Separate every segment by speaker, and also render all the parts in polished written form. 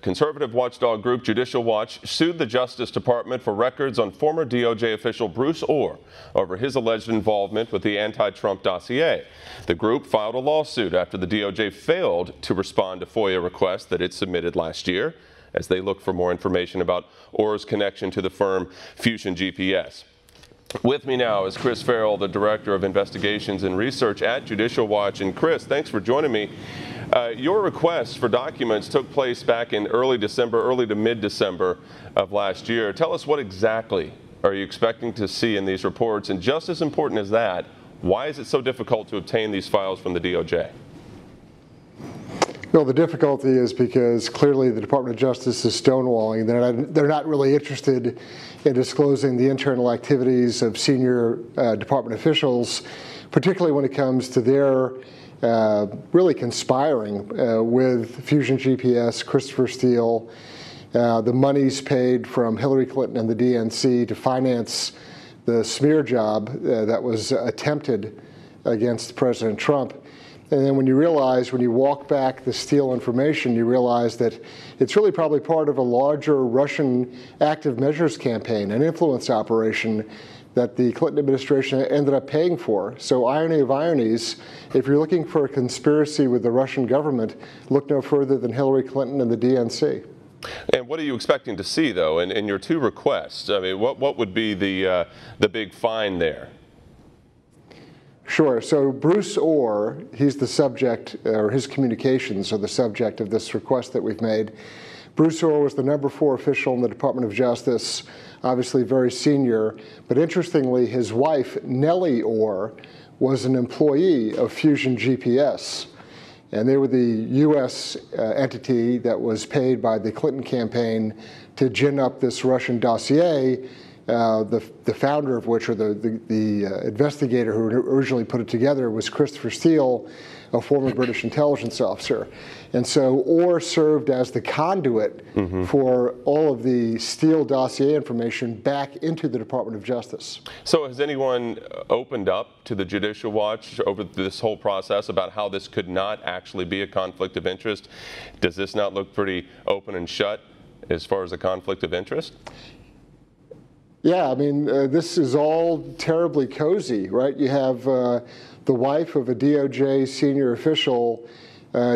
Speaker 1: Conservative watchdog group Judicial Watch sued the Justice Department for records on former DOJ official Bruce Ohr over his alleged involvement with the anti-Trump dossier. The group filed a lawsuit after the DOJ failed to respond to FOIA requests that it submitted last year as they look for more information about Ohr's connection to the firm Hussion GPS. With me now is Chris Farrell, the Director of Investigations and Research at Judicial Watch. And Chris, thanks for joining me. Your request for documents took place back in early to mid-December of last year. Tell us, what exactly are you expecting to see in these reports? And just as important as that, why is it so difficult to obtain these files from the DOJ?
Speaker 2: Well, the difficulty is because clearly the Department of Justice is stonewalling. They're not really interested in disclosing the internal activities of senior department officials, particularly when it comes to their really conspiring with Hussion GPS, Christopher Steele, the monies paid from Hillary Clinton and the DNC to finance the smear job that was attempted against President Trump. And then when you walk back the Steele information, you realize that it's really probably part of a larger Russian active measures campaign, an influence operation that the Clinton administration ended up paying for. So irony of ironies, if you're looking for a conspiracy with the Russian government, look no further than Hillary Clinton and the DNC.
Speaker 1: And what are you expecting to see, though, in your two requests? I mean, what would be the big find there?
Speaker 2: Sure. So Bruce Ohr, he's the subject, or his communications are the subject of this request that we've made. Bruce Ohr was the #4 official in the Department of Justice, obviously very senior. But interestingly, his wife, Nellie Ohr, was an employee of Hussion GPS. And they were the U.S. entity that was paid by the Clinton campaign to gin up this Russian dossier. The founder of which, or the investigator who originally put it together, was Christopher Steele, a former British intelligence officer. And so Ohr served as the conduit for all of the Steele dossier information back into the Department of Justice.
Speaker 1: So has anyone opened up to the Judicial Watch over this whole process about how this could not actually be a conflict of interest? Does this not look pretty open and shut as far as a conflict of interest?
Speaker 2: Yeah, I mean, this is all terribly cozy, right? You have the wife of a DOJ senior official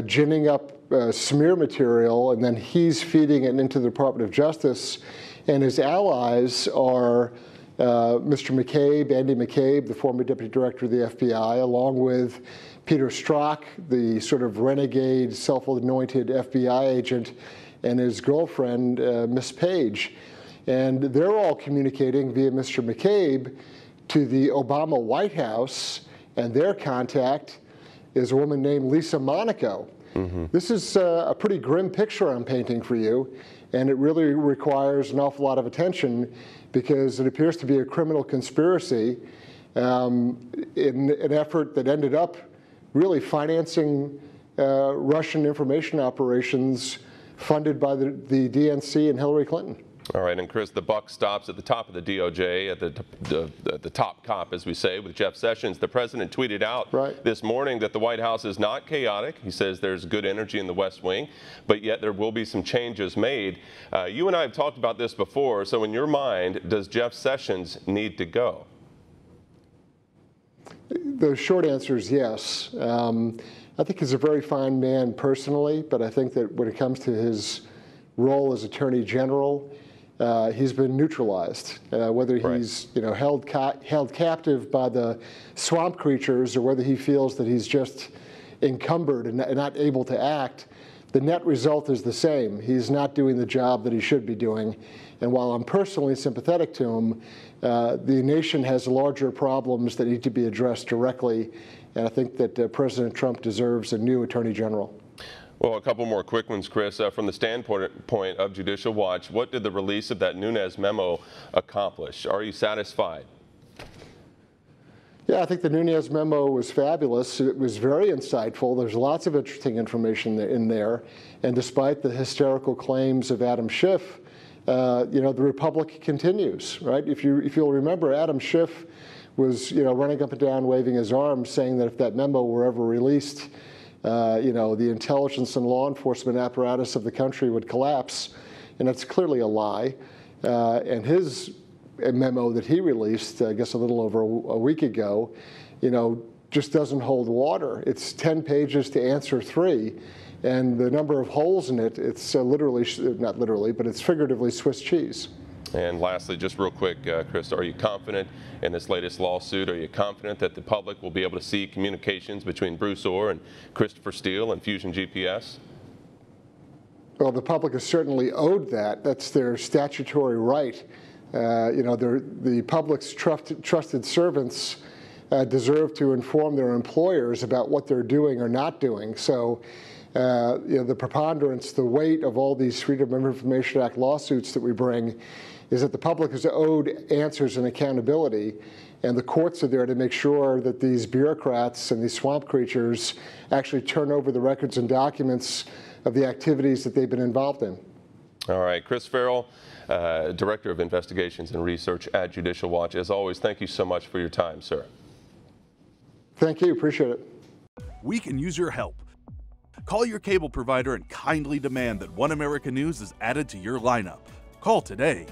Speaker 2: ginning up smear material, and then he's feeding it into the Department of Justice, and his allies are Mr. McCabe, Andy McCabe, the former deputy director of the FBI, along with Peter Strzok, the sort of renegade, self-anointed FBI agent, and his girlfriend, Miss Page. And they're all communicating via Mr. McCabe to the Obama White House, and their contact is a woman named Lisa Monaco. This is a pretty grim picture I'm painting for you, and it really requires an awful lot of attention because it appears to be a criminal conspiracy in an effort that ended up really financing Russian information operations funded by the DNC and Hillary Clinton.
Speaker 1: All right, and Chris, the buck stops at the top of the DOJ, at the top cop, as we say, with Jeff Sessions. The president tweeted out this morning that the White House is not chaotic. He says there's good energy in the West Wing, but yet there will be some changes made. You and I have talked about this before, so in your mind, does Jeff Sessions need to go?
Speaker 2: The short answer is yes. I think he's a very fine man personally, but I think that when it comes to his role as Attorney General, he's been neutralized, whether he's held captive by the swamp creatures or whether he feels that he's just encumbered and not able to act. The net result is the same. He's not doing the job that he should be doing. And while I'm personally sympathetic to him, the nation has larger problems that need to be addressed directly. And I think that President Trump deserves a new Attorney General.
Speaker 1: Well, a couple more quick ones, Chris. From the standpoint of Judicial Watch, what did the release of that Nunes memo accomplish? Are you satisfied?
Speaker 2: Yeah, I think the Nunes memo was fabulous. It was very insightful. There's lots of interesting information in there. And despite the hysterical claims of Adam Schiff, the Republic continues, right? If you'll remember, Adam Schiff was running up and down, waving his arms, saying that if that memo were ever released, the intelligence and law enforcement apparatus of the country would collapse, and that's clearly a lie. And his memo that he released, I guess a little over a week ago, just doesn't hold water. It's 10 pages to answer 3. And the number of holes in it, it's literally, not literally, but it's figuratively Swiss cheese.
Speaker 1: And lastly, just real quick, Chris, are you confident in this latest lawsuit? Are you confident that the public will be able to see communications between Bruce Ohr and Christopher Steele and Fusion GPS?
Speaker 2: Well, the public is certainly owed that. That's their statutory right. The public's trusted servants deserve to inform their employers about what they're doing or not doing. So, the preponderance, the weight of all these Freedom of Information Act lawsuits that we bring is that the public is owed answers and accountability, and the courts are there to make sure that these bureaucrats and these swamp creatures actually turn over the records and documents of the activities that they've been involved in.
Speaker 1: All right, Chris Farrell, Director of Investigations and Research at Judicial Watch. As always, thank you so much for your time, sir.
Speaker 2: Thank you, appreciate it.
Speaker 3: We can use your help. Call your cable provider and kindly demand that One America News is added to your lineup. Call today.